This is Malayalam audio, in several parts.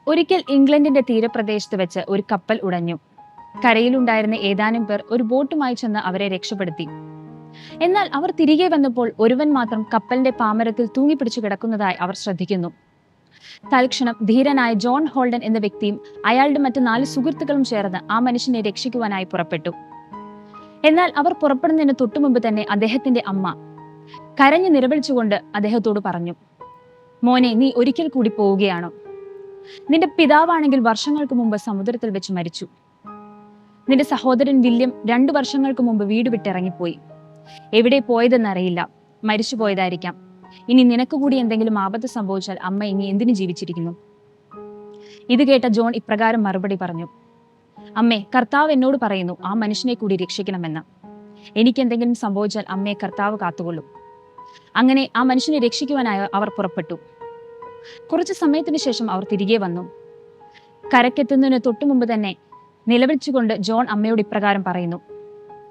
ഒരിക്കൽ ഇംഗ്ലണ്ടിന്റെ തീരപ്രദേശത്ത് വെച്ച് ഒരു കപ്പൽ ഉടഞ്ഞു. കരയിലുണ്ടായിരുന്ന ഏതാനും പേർ ഒരു ബോട്ടുമായി ചെന്ന് അവരെ രക്ഷപ്പെടുത്തി. എന്നാൽ അവർ തിരികെ വന്നപ്പോൾ ഒരുവൻ മാത്രം കപ്പലിന്റെ പാമരത്തിൽ തൂങ്ങിപ്പിടിച്ചു കിടക്കുന്നതായി അവർ ശ്രദ്ധിക്കുന്നു. തൽക്ഷണം ധീരനായ ജോൺ ഹോൾഡൻ എന്ന വ്യക്തിയും അയാളുടെ മറ്റ് 4 സുഹൃത്തുക്കളും ചേർന്ന് ആ മനുഷ്യനെ രക്ഷിക്കുവാനായി പുറപ്പെട്ടു. എന്നാൽ അവർ പുറപ്പെടുന്നതിന് തൊട്ടുമുമ്പ് തന്നെ അദ്ദേഹത്തിന്റെ അമ്മ കരഞ്ഞു നിലവിളിച്ചുകൊണ്ട് അദ്ദേഹത്തോട് പറഞ്ഞു, മോനെ, നീ ഒരിക്കൽ കൂടി പോവുകയാണോ? നിന്റെ പിതാവാണെങ്കിൽ വർഷങ്ങൾക്ക് മുമ്പ് സമുദ്രത്തിൽ വെച്ച് മരിച്ചു. നിന്റെ സഹോദരൻ വില്യം 2 വർഷങ്ങൾക്ക് മുമ്പ് വീട് വിട്ടിറങ്ങിപ്പോയി. എവിടെ പോയതെന്നറിയില്ല. മരിച്ചു പോയതായിരിക്കാം. ഇനി നിനക്ക് കൂടി എന്തെങ്കിലും ആപത്ത് സംഭവിച്ചാൽ അമ്മ ഇനി എന്തിനു ജീവിച്ചിരിക്കുന്നു? ഇത് കേട്ട ജോൺ ഇപ്രകാരം മറുപടി പറഞ്ഞു, അമ്മേ, കർത്താവ് എന്നോട് പറയുന്നു ആ മനുഷ്യനെ കൂടി രക്ഷിക്കണമെന്ന്. എനിക്കെന്തെങ്കിലും സംഭവിച്ചാൽ അമ്മയെ കർത്താവ് കാത്തുകൊള്ളും. അങ്ങനെ ആ മനുഷ്യനെ രക്ഷിക്കുവാനായി അവർ പുറപ്പെട്ടു. കുറച്ചു സമയത്തിന് ശേഷം അവർ തിരികെ വന്നു. കരക്കെത്തുന്നതിന് തൊട്ടു മുമ്പ് തന്നെ നിലവിളിച്ചുകൊണ്ട് ജോൺ അമ്മയോട് ഇപ്രകാരം പറയുന്നു,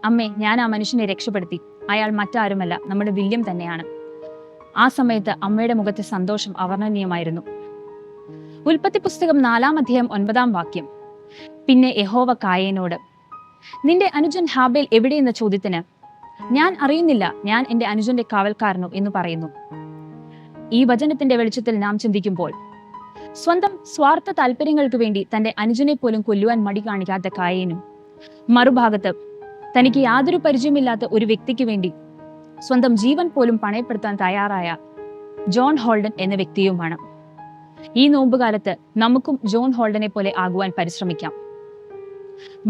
അമ്മേ, ഞാൻ ആ മനുഷ്യനെ രക്ഷപ്പെടുത്തി. അയാൾ മറ്റാരുമല്ല, നമ്മുടെ വില്യം തന്നെയാണ്. ആ സമയത്ത് അമ്മയുടെ മുഖത്തെ സന്തോഷം അവർണ്ണനീയമായിരുന്നു. ഉൽപ്പത്തി പുസ്തകം 4-ാം അധ്യായം 9-ാം വാക്യം. പിന്നെ യഹോവ കായേനോട്, നിന്റെ അനുജൻ ഹാബേൽ എവിടെയെന്ന ചോദ്യത്തിന്, ഞാൻ അറിയുന്നില്ല, ഞാൻ എന്റെ അനുജന്റെ കാവൽക്കാരനോ എന്ന് പറയുന്നു. ഈ വചനത്തിന്റെ വെളിച്ചത്തിൽ നാം ചിന്തിക്കുമ്പോൾ സ്വന്തം സ്വാർത്ഥ താല്പര്യങ്ങൾക്ക് വേണ്ടി തന്റെ അനുജനെ പോലും കൊല്ലുവാൻ മടി കാണിക്കാത്ത കായേനും, മറുഭാഗത്ത് തനിക്ക് യാതൊരു പരിചയമില്ലാത്ത ഒരു വ്യക്തിക്ക് വേണ്ടി സ്വന്തം ജീവൻ പോലും പണയപ്പെടുത്താൻ തയ്യാറായ ജോൺ ഹോൾഡൻ എന്ന വ്യക്തിയുമാണ്. ഈ നോമ്പുകാലത്ത് നമുക്കും ജോൺ ഹോൾഡനെ പോലെ ആകുവാൻ പരിശ്രമിക്കാം.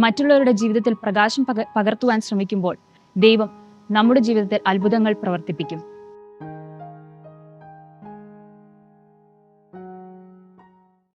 മറ്റുള്ളവരുടെ ജീവിതത്തിൽ പ്രകാശം പകർത്തുവാൻ ശ്രമിക്കുമ്പോൾ ദൈവം നമ്മുടെ ജീവിതത്തിൽ അത്ഭുതങ്ങൾ പ്രവർത്തിപ്പിക്കും.